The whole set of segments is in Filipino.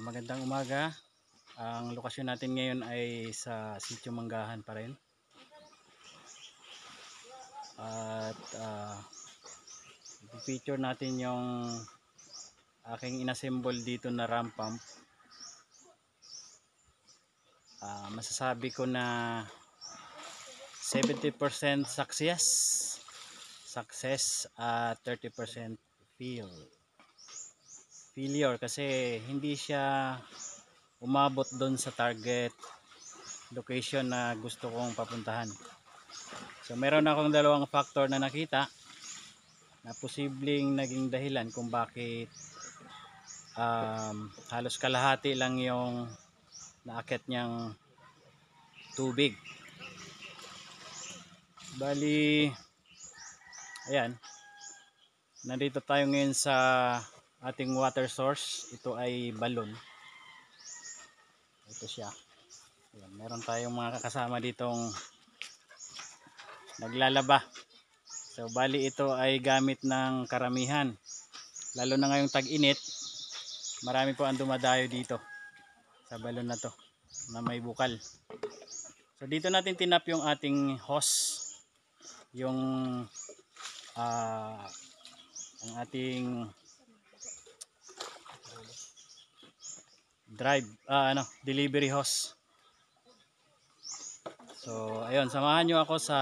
Magandang umaga. Ang lokasyon natin ngayon ay sa Sitio Manggahan pa rin. At feature natin yung aking inassemble dito na ram pump. Masasabi ko na 70% success at 30% failure kasi hindi siya umabot doon sa target location na gusto kong papuntahan. So meron akong dalawang factor na nakita na posibleng naging dahilan kung bakit halos kalahati lang yung naakyat niyang tubig. Bali, ayan, nandito tayo ngayon sa ating water source. Ito ay balon. Ito siya. Ayan, meron tayong mga kasama ditong naglalaba. So bali ito ay gamit ng karamihan, lalo na ngayong tag-init. Marami po ang dumadayo dito sa balon na to na may bukal. So dito natin tinap yung ating hose, yung ang ating delivery hose. So ayun, samahan nyo ako sa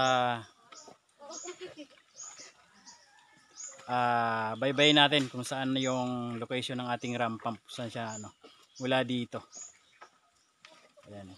baybay natin kung saan yung location ng ating ram pump, saan siya mula dito. Ayan.